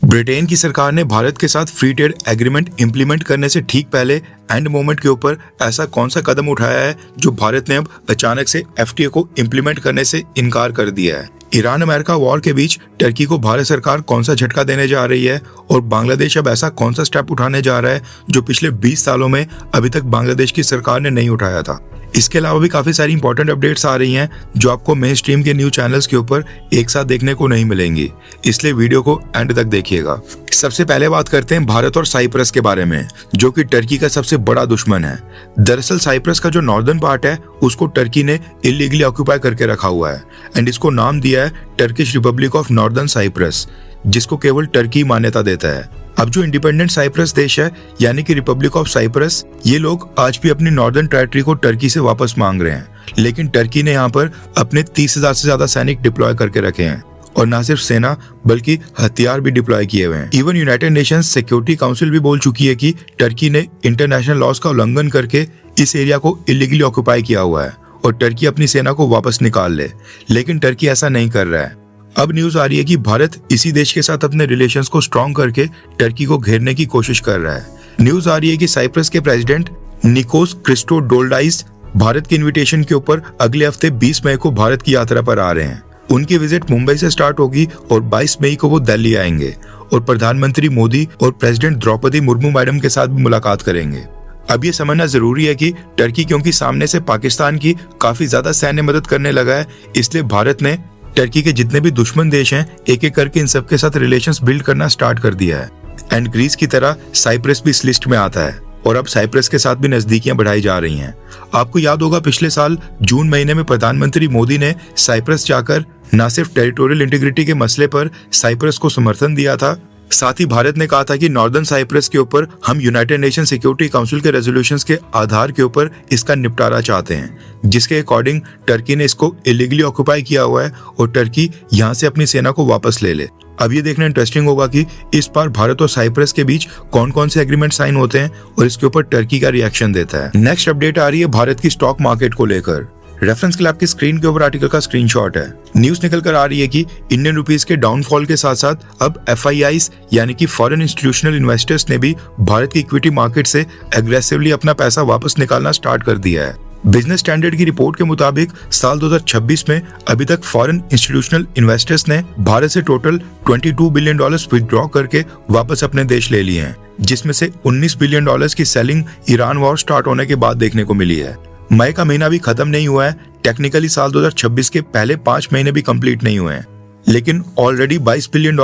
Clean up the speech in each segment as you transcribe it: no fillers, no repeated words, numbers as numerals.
Britain की सरकार ने भारत के साथ फ्री ट्रेड एग्रीमेंट इंप्लीमेंट करने से ठीक पहले एंड मोमेंट के ऊपर ऐसा कौन सा कदम उठाया है जो भारत ने अब अचानक से एफटीए को इंप्लीमेंट करने से इनकार कर दिया है। ईरान अमेरिका वॉर के बीच टर्की को भारत सरकार कौन सा झटका देने जा रही है और बांग्लादेश अब ऐसा कौन सा स्टेप उठाने जा रहा है जो पिछले 20 सालों में अभी तक बांग्लादेश की सरकार ने नहीं उठाया था। इसके अलावा भी काफी सारी इंपॉर्टेंट अपडेट्स आ रही हैं जो आपको मेन स्ट्रीम के न्यूज चैनल्स के ऊपर एक साथ देखने को नहीं मिलेंगी, इसलिए वीडियो को एंड तक देखिएगा। सबसे पहले बात करते हैं भारत और साइप्रस के बारे में, जो कि टर्की का सबसे बड़ा दुश्मन है। दरअसल साइप्रस का जो नॉर्दर्न पार्ट है उसको टर्की ने इलीगली ऑक्यूपाई करके रखा हुआ है एंड इसको नाम दिया है Turkish Republic of Northern Cyprus, जिसको केवल टर्की मान्यता देता है। अब जो इंडिपेंडेंट साइप्रस देश है यानी कि रिपब्लिक ऑफ साइप्रस, ये लोग आज भी अपनी नॉर्दर्न टेरिटरी को टर्की से वापस मांग रहे हैं, लेकिन टर्की ने यहाँ पर अपने 30,000 से ज्यादा सैनिक डिप्लॉय करके रखे हैं और न सिर्फ सेना बल्कि हथियार भी डिप्लॉय किए हुए हैं। Even United Nations security council भी बोल चुकी है कि टर्की ने इंटरनेशनल लॉज का उल्लंघन करके इस एरिया को इलीगली ऑक्यूपाई किया हुआ है और टर्की अपनी सेना को वापस निकाल ले, लेकिन टर्की ऐसा नहीं कर रहा है। अब न्यूज आ रही है कि भारत इसी देश के साथ अपने रिलेशंस को स्ट्रॉन्ग करके टर्की को घेरने की कोशिश कर रहा है। न्यूज आ रही है कि साइप्रस के प्रेसिडेंट निकोस क्रिस्टोडोल्डाइस भारत के इनविटेशन के ऊपर अगले हफ्ते 20 मई को भारत की यात्रा पर आ रहे हैं। उनकी विजिट मुंबई से स्टार्ट होगी और 22 मई को वो दिल्ली आएंगे और प्रधानमंत्री मोदी और प्रेसिडेंट द्रौपदी मुर्मू मैडम के साथ भी मुलाकात करेंगे। अब ये समझना जरूरी है कि टर्की क्योंकि सामने से पाकिस्तान की काफी ज्यादा सैन्य मदद करने लगा है, इसलिए भारत ने टर्की के जितने भी दुश्मन देश हैं एक एक करके इन सब के साथ रिलेशंस बिल्ड करना स्टार्ट कर दिया है। एंड ग्रीस की तरह साइप्रस भी इस लिस्ट में आता है और अब साइप्रस के साथ भी नजदीकियां बढ़ाई जा रही हैं। आपको याद होगा पिछले साल जून महीने में प्रधानमंत्री मोदी ने साइप्रस जाकर न सिर्फ टेरिटोरियल इंटीग्रिटी के मसले पर साइप्रस को समर्थन दिया था, साथ ही भारत ने कहा था कि नॉर्दर्न साइप्रस के ऊपर हम यूनाइटेड नेशन सिक्योरिटी काउंसिल के रेजोल्यूशंस के आधार के ऊपर इसका निपटारा चाहते हैं, जिसके अकॉर्डिंग टर्की ने इसको इलीगली ऑक्यूपाई किया हुआ है और टर्की यहाँ से अपनी सेना को वापस ले ले। अब ये देखना इंटरेस्टिंग होगा कि इस बार भारत और साइप्रस के बीच कौन कौन से एग्रीमेंट साइन होते हैं और इसके ऊपर टर्की का रिएक्शन देता है। नेक्स्ट अपडेट आ रही है भारत की स्टॉक मार्केट को लेकर। रेफरेंस के लिए आपकी स्क्रीन के ऊपर आर्टिकल का स्क्रीनशॉट है। न्यूज निकल कर आ रही है कि इंडियन रुपीस के डाउनफॉल के साथ साथ अब FIIs यानी कि फॉरेन इंस्टीट्यूशनल इन्वेस्टर्स ने भी भारत की इक्विटी मार्केट से एग्रेसिवली अपना पैसा वापस निकालना स्टार्ट कर दिया है। बिजनेस स्टैंडर्ड की रिपोर्ट के मुताबिक साल 2026 में अभी तक फॉरेन इंस्टीट्यूशनल इन्वेस्टर्स ने भारत से टोटल $22 बिलियन विथड्रॉ करके वापस अपने देश ले लिए हैं, जिसमें से $19 बिलियन की सेलिंग ईरान वॉर स्टार्ट होने के बाद देखने को मिली है। मई का महीना भी खत्म नहीं हुआ है, टेक्निकली साल 2026 के पहले 5 महीने भी कंप्लीट नहीं हुए हैं, लेकिन ऑलरेडी $22 बिलियन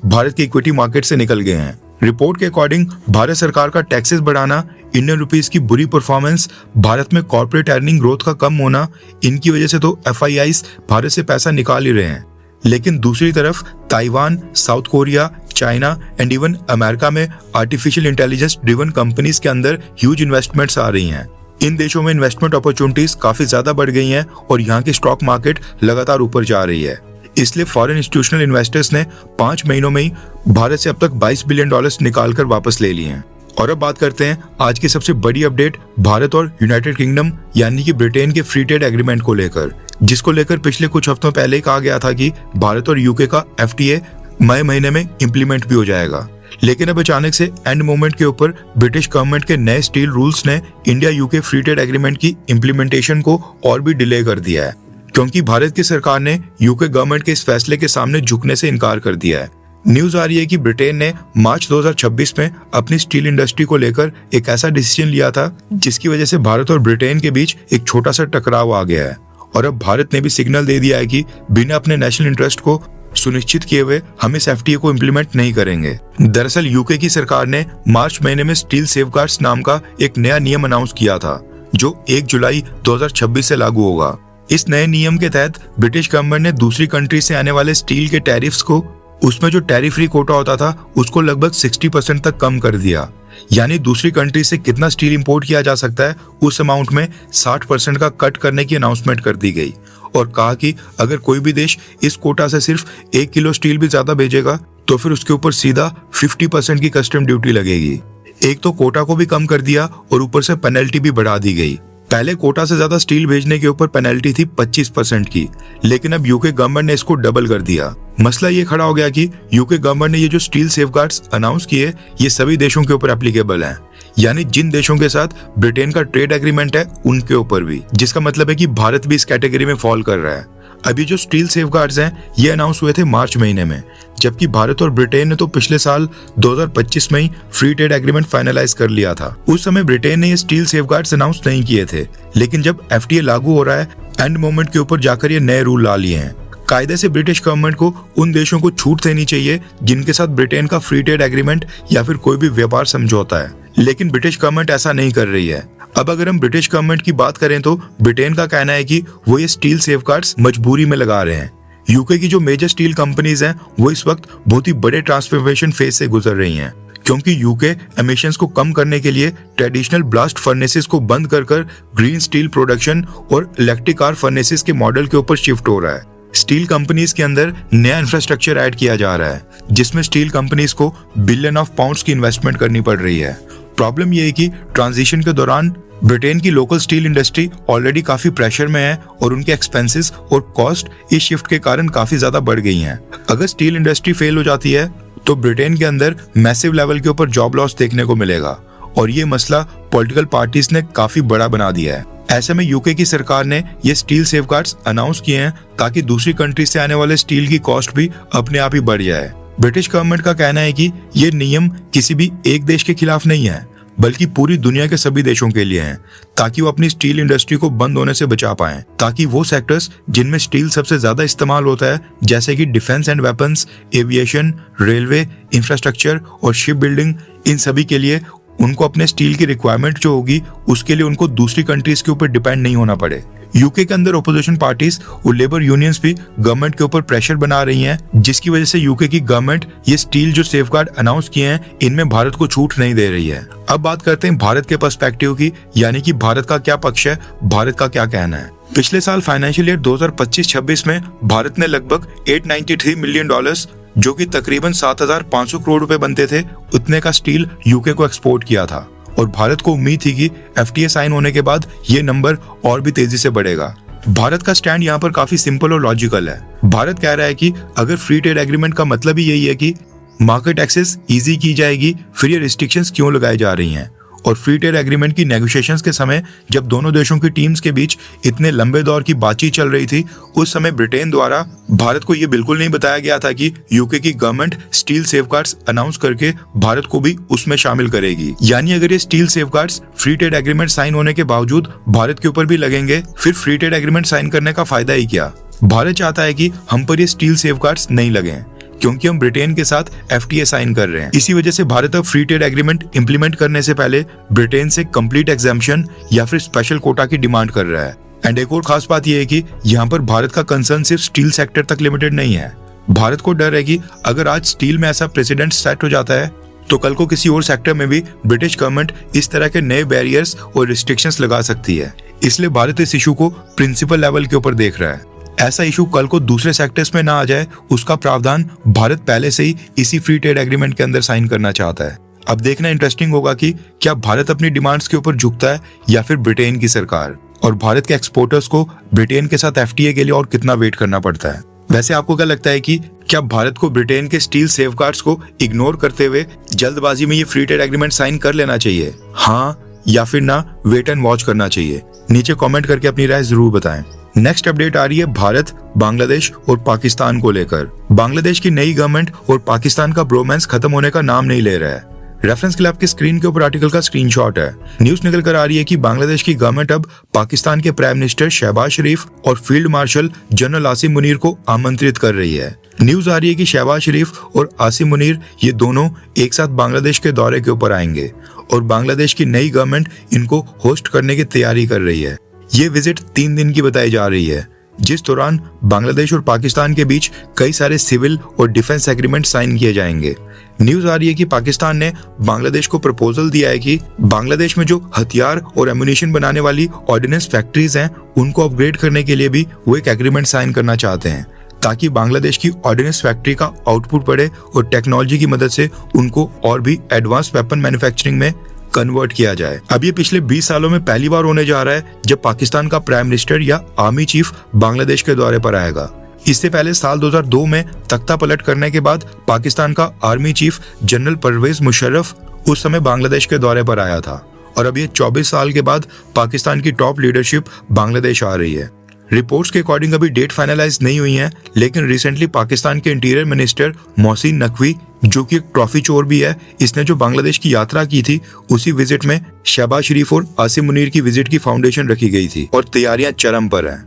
भारत की इक्विटी मार्केट से निकल गए हैं। रिपोर्ट के अकॉर्डिंग भारत सरकार का टैक्सेस बढ़ाना, इंडियन रुपीस की बुरी परफॉर्मेंस, भारत में कॉर्पोरेट अर्निंग ग्रोथ का कम होना, इनकी वजह से तो FIIs भारत से पैसा निकाल ही रहे हैं, लेकिन दूसरी तरफ Taiwan, south Korea, China and even America में आर्टिफिशियल इंटेलिजेंस ड्रिवन कंपनीज के अंदर ह्यूज इन्वेस्टमेंट्स आ रही हैं। इन देशों में इन्वेस्टमेंट अपॉर्चुनिटीज काफी ज्यादा बढ़ गई हैं और यहाँ की स्टॉक मार्केट लगातार ऊपर जा रही है। इसलिए फॉरेन इंस्टीट्यूशनल इन्वेस्टर्स ने 5 महीनों में ही भारत से अब तक $22 बिलियन निकालकर वापस ले लिए हैं। और अब बात करते हैं आज की सबसे बड़ी अपडेट भारत और यूनाइटेड किंगडम यानी कि ब्रिटेन के फ्री ट्रेड एग्रीमेंट को लेकर, जिसको लेकर पिछले कुछ हफ्तों पहले कहा गया था कि भारत और यूके का FTA मई महीने में इम्प्लीमेंट भी हो जाएगा, लेकिन अब अचानक से एंड मोमेंट के ऊपर ब्रिटिश गवर्नमेंट के नए स्टील रूल्स ने India UK free trade agreement की इम्प्लीमेंटेशन को और भी डिले कर दिया है, क्योंकि भारत की सरकार ने यूके गवर्नमेंट के इस फैसले के सामने झुकने से इनकार कर दिया है। न्यूज आ रही है कि ब्रिटेन ने मार्च 2026 में अपनी स्टील इंडस्ट्री को लेकर एक ऐसा डिसीजन लिया था जिसकी वजह से भारत और ब्रिटेन के बीच एक छोटा सा टकराव आ गया है और अब भारत ने भी सिग्नल दे दिया है कि बिना अपने नेशनल इंटरेस्ट को सुनिश्चित किए हुए हम इस FTA को इम्प्लीमेंट नहीं करेंगे। दरअसल यूके की सरकार ने मार्च महीने में स्टील सेफगार्ड्स नाम का एक नया नियम अनाउंस किया था जो 1 जुलाई 2026 से लागू होगा। इस नए नियम के तहत ब्रिटिश गवर्नमेंट ने दूसरी कंट्री से आने वाले स्टील के टैरिफ्स को, उसमें जो टैरिफ फ्री कोटा होता था उसको लगभग 60% तक कम कर दिया, यानी दूसरी कंट्री से कितना स्टील इंपोर्ट किया जा सकता है उस अमाउंट में 60% का कट करने की अनाउंसमेंट कर दी गई और कहा कि अगर कोई भी देश इस कोटा से सिर्फ 1 किलो स्टील भी ज्यादा भेजेगा तो फिर उसके ऊपर सीधा 50% की कस्टम ड्यूटी लगेगी। एक तो कोटा को भी कम कर दिया और ऊपर से पेनल्टी भी बढ़ा दी गई। पहले कोटा से ज्यादा स्टील भेजने के ऊपर पेनल्टी थी 25% की, लेकिन अब यूके गवर्नमेंट ने इसको डबल कर दिया मसला ये खड़ा हो गया कि यूके गवर्नमेंट ने ये जो स्टील सेफगार्ड्स अनाउंस किए ये सभी देशों के ऊपर एप्लीकेबल हैं, यानी जिन देशों के साथ ब्रिटेन का ट्रेड एग्रीमेंट है उनके ऊपर भी, जिसका मतलब है कि भारत भी इस कैटेगरी में फॉल कर रहा है। अभी जो स्टील सेफगार्ड्स हैं ये अनाउंस हुए थे मार्च महीने में, जबकि भारत और ब्रिटेन ने तो पिछले साल 2025 में ही फ्री ट्रेड एग्रीमेंट फाइनलाइज कर लिया था। उस समय ब्रिटेन ने ये स्टील सेफगार्ड्स अनाउंस नहीं किए थे, लेकिन जब एफटीए लागू हो रहा है एंड मोमेंट के ऊपर जाकर ये नए रूल ला लिए हैं। कायदे से ब्रिटिश गवर्नमेंट को उन देशों को छूट देनी चाहिए जिनके साथ ब्रिटेन का फ्री ट्रेड एग्रीमेंट या फिर कोई भी व्यापार समझौता है, लेकिन ब्रिटिश गवर्नमेंट ऐसा नहीं कर रही है। अब अगर हम ब्रिटिश गवर्नमेंट की बात करें तो ब्रिटेन का कहना है कि वो ये स्टील सेफगार्ड्स मजबूरी में लगा रहे हैं। यूके की जो मेजर स्टील कंपनीज हैं वो इस वक्त बहुत ही बड़े ट्रांसफॉर्मेशन फेज से गुजर रही हैं, क्योंकि यूके एमिशंस को कम करने के लिए ट्रेडिशनल ब्लास्ट फर्नेसेस को बंद कर ग्रीन स्टील प्रोडक्शन और इलेक्ट्रिक कार फर्नेसेस के मॉडल के ऊपर शिफ्ट हो रहा है। स्टील कंपनीज के अंदर नया इंफ्रास्ट्रक्चर ऐड किया जा रहा है, जिसमें स्टील कंपनीज को बिलियन ऑफ पाउंड्स की इन्वेस्टमेंट करनी पड़ रही है। प्रॉब्लम यह है कि ट्रांजिशन के दौरान ब्रिटेन की लोकल स्टील इंडस्ट्री ऑलरेडी काफी प्रेशर में है और उनके एक्सपेंसेस और कॉस्ट इस शिफ्ट के कारण काफी ज्यादा बढ़ गई हैं। अगर स्टील इंडस्ट्री फेल हो जाती है तो ब्रिटेन के अंदर मैसिव लेवल के ऊपर जॉब लॉस देखने को मिलेगा और ये मसला पॉलिटिकल पार्टीज ने काफी बड़ा बना दिया है। ऐसे में यूके की सरकार ने ये स्टील सेफगार्ड्स अनाउंस किए हैं ताकि दूसरी कंट्री से आने वाले स्टील की कॉस्ट भी अपने आप ही बढ़ जाए। ब्रिटिश गवर्नमेंट का कहना है कि ये नियम किसी भी एक देश के खिलाफ नहीं है, बल्कि पूरी दुनिया के सभी देशों के लिए हैं, ताकि वो अपनी स्टील इंडस्ट्री को बंद होने से बचा पाएं, ताकि वो सेक्टर्स जिनमें स्टील सबसे ज्यादा इस्तेमाल होता है जैसे कि defence and weapons, aviation, railway, infrastructure और शिप बिल्डिंग, इन सभी के लिए उनको अपने स्टील की रिक्वायरमेंट जो होगी उसके लिए उनको दूसरी कंट्रीज के ऊपर डिपेंड नहीं होना पड़े। यूके के अंदर ओपोजिशन पार्टीज और लेबर यूनियंस भी गवर्नमेंट के ऊपर प्रेशर बना रही हैं, जिसकी वजह से यूके की गवर्नमेंट ये स्टील जो सेफगार्ड अनाउंस किए हैं इनमें भारत को छूट नहीं दे रही है। अब बात करते हैं भारत के पर्सपेक्टिव की, यानी कि भारत का क्या पक्ष है, भारत का क्या कहना है। पिछले साल फाइनेंशियल ईयर 2025-26 में भारत ने लगभग $893 मिलियन, जो कि तकरीबन 7,500 करोड़ रुपए बनते थे, उतने का स्टील यूके को एक्सपोर्ट किया था और भारत को उम्मीद थी कि एफटीए साइन होने के बाद ये नंबर और भी तेजी से बढ़ेगा। भारत का स्टैंड यहाँ पर काफी सिंपल और लॉजिकल है। भारत कह रहा है कि अगर फ्री ट्रेड एग्रीमेंट का मतलब ही यही है कि मार्केट एक्सेस इजी की जाएगी, फिर ये रिस्ट्रिक्शंस क्यों लगाई जा रही हैं। और फ्री ट्रेड एग्रीमेंट की नेगोशिएशंस के समय जब दोनों देशों की टीम्स के बीच इतने लंबे दौर की बातचीत चल रही थी, उस समय ब्रिटेन द्वारा भारत को ये बिल्कुल नहीं बताया गया था कि यूके की गवर्नमेंट स्टील सेफगार्ड्स अनाउंस करके भारत को भी उसमें शामिल करेगी। यानी अगर ये steel safeguards free trade agreement sign होने के बावजूद भारत के ऊपर भी लगेंगे, फिर फ्री ट्रेड एग्रीमेंट साइन करने का फायदा ही क्या। भारत चाहता है कि हम पर ये स्टील सेफगार्ड्स नहीं लगे, क्योंकि हम ब्रिटेन के साथ एफटीए साइन कर रहे हैं। इसी वजह से भारत अब फ्री ट्रेड एग्रीमेंट इंप्लीमेंट करने से पहले ब्रिटेन से कंप्लीट एग्जाम्पशन या फिर स्पेशल कोटा की डिमांड कर रहा है। एंड एक और खास बात यह है कि यहाँ पर भारत का कंसर्न सिर्फ स्टील सेक्टर तक लिमिटेड नहीं है। भारत को डर है कि अगर आज स्टील में ऐसा प्रेसिडेंट सेट हो जाता है तो कल को किसी और सेक्टर में भी ब्रिटिश गवर्नमेंट इस तरह के नए बैरियर्स और रिस्ट्रिक्शंस लगा सकती है। इसलिए भारत इस इशू को प्रिंसिपल लेवल के ऊपर देख रहा है। ऐसा इशू कल को दूसरे सेक्टर्स में ना आ जाए, उसका प्रावधान भारत पहले से ही इसी फ्री ट्रेड एग्रीमेंट के अंदर साइन करना चाहता है। अब देखना इंटरेस्टिंग होगा कि क्या भारत अपनी डिमांड्स के ऊपर झुकता है या फिर ब्रिटेन की सरकार, और भारत के एक्सपोर्टर्स को ब्रिटेन के साथ एफटीए के लिए और कितना वेट करना पड़ता है। वैसे आपको क्या लगता है कि क्या भारत को ब्रिटेन के स्टील सेफगार्ड्स को इग्नोर करते हुए जल्दबाजी में ये फ्री ट्रेड एग्रीमेंट साइन कर लेना चाहिए, हाँ या फिर ना वेट एंड वॉच करना चाहिए? नीचे कमेंट करके अपनी राय जरूर बताएं। नेक्स्ट अपडेट आ रही है भारत, बांग्लादेश और पाकिस्तान को लेकर। बांग्लादेश की नई गवर्नमेंट और पाकिस्तान का ब्रोमांस खत्म होने का नाम नहीं ले रहा है। रेफरेंस के लिए आपकी स्क्रीन के ऊपर आर्टिकल का स्क्रीनशॉट है। न्यूज निकल कर आ रही है कि बांग्लादेश की गवर्नमेंट अब पाकिस्तान के प्राइम मिनिस्टर शहबाज शरीफ और field marshal general Asim Munir को आमंत्रित कर रही है। न्यूज आ रही है कि शहबाज शरीफ और आसिम मुनीर ये दोनों एक साथ बांग्लादेश के दौरे के ऊपर आएंगे और बांग्लादेश की नई गवर्नमेंट इनको होस्ट करने की तैयारी कर रही है। ये विजिट 3 दिन की बताई जा रही है, जिस दौरान बांग्लादेश और पाकिस्तान के बीच कई सारे सिविल और डिफेंस एग्रीमेंट साइन किए जाएंगे। न्यूज आ रही है कि पाकिस्तान ने बांग्लादेश को प्रपोजल दिया है कि बांग्लादेश में जो हथियार और एम्युनिशन बनाने वाली ऑर्डिनेंस फैक्ट्रीज हैं उनको अपग्रेड करने के लिए भी वो एक एग्रीमेंट साइन करना चाहते हैं, ताकि बांग्लादेश की ऑर्डिनेंस फैक्ट्री का आउटपुट बढ़े और टेक्नोलॉजी की मदद से उनको और भी एडवांस वेपन मैन्युफैक्चरिंग में कन्वर्ट किया जाए। अब ये पिछले 20 सालों में पहली बार होने जा रहा है जब पाकिस्तान का प्राइम मिनिस्टर या आर्मी चीफ बांग्लादेश के दौरे पर आएगा। इससे पहले साल 2002 में तख्ता पलट करने के बाद पाकिस्तान का army chief general Pervez Musharraf उस समय बांग्लादेश के दौरे पर आया था और अब ये 24 साल के बाद पाकिस्तान की टॉप लीडरशिप बांग्लादेश आ रही है। रिपोर्ट्स के अकॉर्डिंग अभी डेट फाइनलाइज नहीं हुई है, लेकिन रिसेंटली पाकिस्तान के इंटीरियर मिनिस्टर मोहसिन नकवी, जो कि एक ट्रॉफी चोर भी है, इसने जो बांग्लादेश की यात्रा की थी उसी विजिट में शहबाज शरीफ और आसिम मुनीर की विजिट की फाउंडेशन रखी गई थी और तैयारियां चरम पर हैं।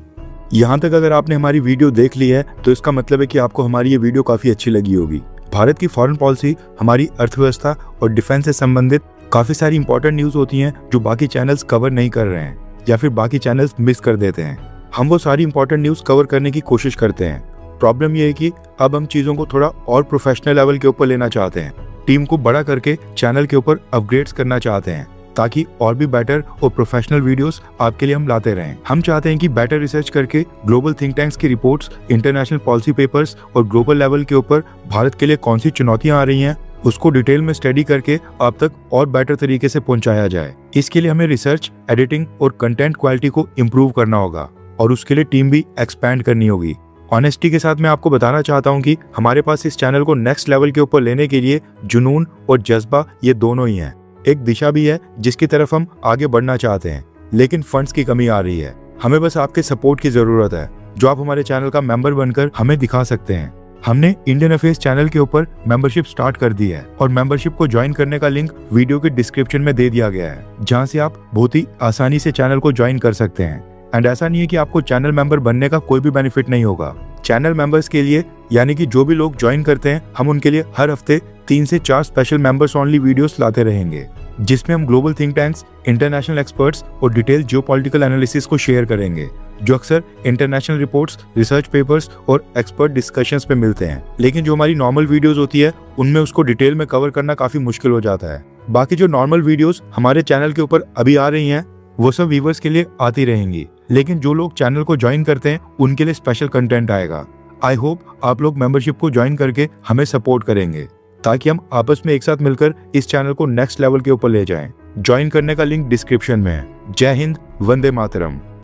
यहाँ तक अगर आपने हमारी वीडियो देख ली है तो इसका मतलब है कि आपको हमारी ये वीडियो काफी अच्छी लगी होगी। भारत की फॉरेन पॉलिसी, हमारी अर्थव्यवस्था और डिफेंस से संबंधित काफी सारी इंपॉर्टेंट न्यूज होती हैं जो बाकी चैनल्स कवर नहीं कर रहे हैं या फिर बाकी चैनल्स मिस कर देते हैं। हम वो सारी इंपॉर्टेंट न्यूज कवर करने की कोशिश करते हैं। प्रॉब्लम ये है कि अब हम चीजों को थोड़ा और प्रोफेशनल लेवल के ऊपर लेना चाहते हैं, टीम को बड़ा करके चैनल के ऊपर अपग्रेड्स करना चाहते हैं ताकि और भी बेटर और प्रोफेशनल वीडियोस आपके लिए हम लाते रहें। हम चाहते हैं कि बेटर रिसर्च करके ग्लोबल थिंक टैंक्स की रिपोर्ट्स, इंटरनेशनल पॉलिसी पेपर्स और ग्लोबल लेवल के ऊपर भारत के लिए कौन सी चुनौतियां आ रही हैं उसको डिटेल में स्टडी करके आप तक और बेटर तरीके से पहुंचाया जाए। इसके लिए हमें रिसर्च, एडिटिंग और कंटेंट क्वालिटी को इम्प्रूव करना होगा और उसके लिए टीम भी एक्सपैंड करनी होगी। ऑनेस्टी के साथ मैं आपको बताना चाहता हूँ कि हमारे पास इस चैनल को नेक्स्ट लेवल के ऊपर लेने के लिए जुनून और जज्बा ये दोनों ही हैं। एक दिशा भी है जिसकी तरफ हम आगे बढ़ना चाहते हैं, लेकिन फंड्स की कमी आ रही है। हमें बस आपके सपोर्ट की जरूरत है जो आप हमारे चैनल का मेंबर बनकर हमें दिखा सकते हैं। हमने इंडियन अफेयर्स चैनल के ऊपर मेंबरशिप स्टार्ट कर दी है और मेंबरशिप को ज्वाइन करने का लिंक वीडियो के डिस्क्रिप्शन में दे दिया गया है, जहां से आप बहुत ही आसानी से चैनल को ज्वाइन कर सकते हैं। एंड ऐसा नहीं है कि आपको चैनल मेंबर बनने का कोई भी बेनिफिट नहीं होगा। चैनल मेंबर्स के लिए, यानी कि जो भी लोग ज्वाइन करते हैं, हम उनके लिए हर हफ्ते 3 से 4 स्पेशल मेंबर्स ओनली वीडियोस लाते रहेंगे, जिसमें हम global think tanks, international experts और डिटेल जियोपॉलिटिकल एनालिसिस को शेयर करेंगे, जो अक्सर इंटरनेशनल रिपोर्ट्स, रिसर्च पेपर्स और एक्सपर्ट डिस्कशंस पे मिलते हैं। लेकिन जो हमारी नॉर्मल वीडियोस होती है उनमें उसको डिटेल में कवर करना काफी मुश्किल हो जाता है। बाकी जो नॉर्मल वीडियोस हमारे चैनल के ऊपर अभी आ रही हैं वो सब व्यूवर्स के लिए आती रहेंगी, लेकिन जो लोग चैनल को ज्वाइन करते हैं उनके लिए स्पेशल कंटेंट आएगा। आई होप आप लोग मेंबरशिप को ज्वाइन करके हमें सपोर्ट करेंगे ताकि हम आपस में एक साथ मिलकर इस चैनल को नेक्स्ट लेवल के ऊपर ले जाएं। ज्वाइन करने का लिंक डिस्क्रिप्शन में है। जय हिंद, वंदे मातरम।